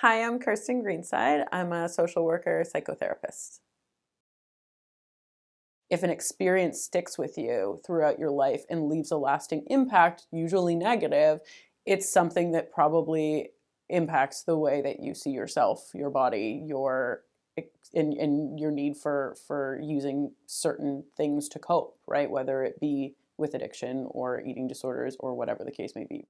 Hi, I'm Kirstyn Greenside. I'm a social worker, psychotherapist. If an experience sticks with you throughout your life and leaves a lasting impact, usually negative, it's something that probably impacts the way that you see yourself, your body, and your need for using certain things to cope, right? Whether it be with addiction or eating disorders or whatever the case may be.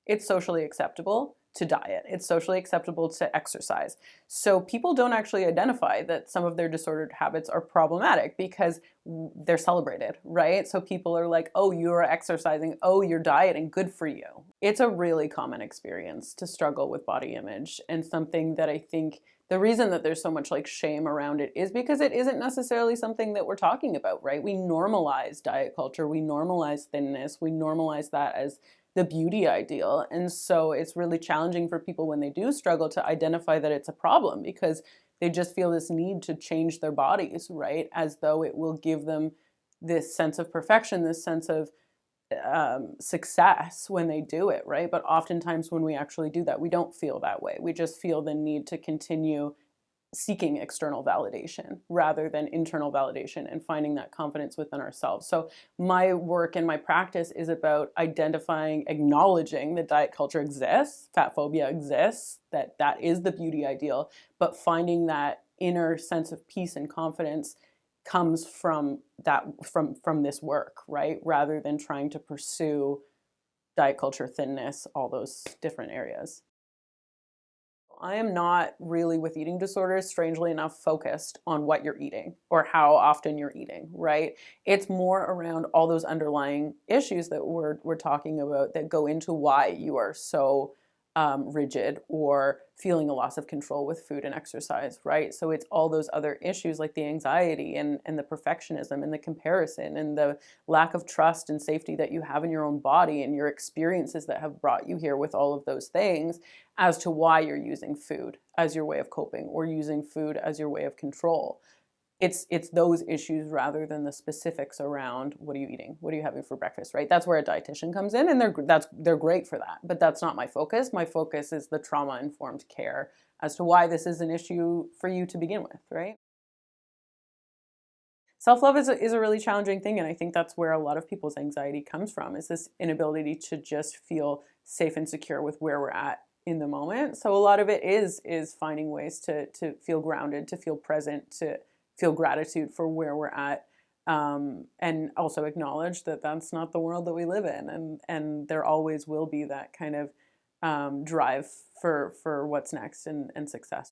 It's socially acceptable to diet. It's socially acceptable to exercise. So people don't actually identify that some of their disordered habits are problematic because they're celebrated, right? So people are like, oh, you're exercising, oh, you're dieting, good for you. It's a really common experience to struggle with body image, and something that I think the reason that there's so much like shame around it is because it isn't necessarily something that we're talking about, right? We normalize diet culture, we normalize thinness, we normalize that as the beauty ideal. And so it's really challenging for people when they do struggle to identify that it's a problem, because they just feel this need to change their bodies, right? As though it will give them this sense of perfection, this sense of success when they do it, right? But oftentimes when we actually do that, we don't feel that way. We just feel the need to continue seeking external validation rather than internal validation and finding that confidence within ourselves. So my work and my practice is about identifying, acknowledging that diet culture exists, fat phobia exists, that is the beauty ideal, but finding that inner sense of peace and confidence comes from from this work, right? Rather than trying to pursue diet culture, thinness, all those different areas. I am not really, with eating disorders, strangely enough, focused on what you're eating or how often you're eating, right? It's more around all those underlying issues that we're talking about that go into why you are so rigid or feeling a loss of control with food and exercise, right? So it's all those other issues like the anxiety and the perfectionism and the comparison and the lack of trust and safety that you have in your own body and your experiences that have brought you here with all of those things as to why you're using food as your way of coping or using food as your way of control. It's those issues rather than the specifics around what are you eating, what are you having for breakfast, right? That's where a dietitian comes in, and they're great for that, but that's not my focus. My focus is the trauma informed care as to why this is an issue for you to begin with, right? Self-love is a really challenging thing, and I think that's where a lot of people's anxiety comes from, is this inability to just feel safe and secure with where we're at in the moment. So a lot of it is finding ways to feel grounded, to feel present, to feel gratitude for where we're at, and also acknowledge that that's not the world that we live in, and there always will be that kind of drive for what's next and success.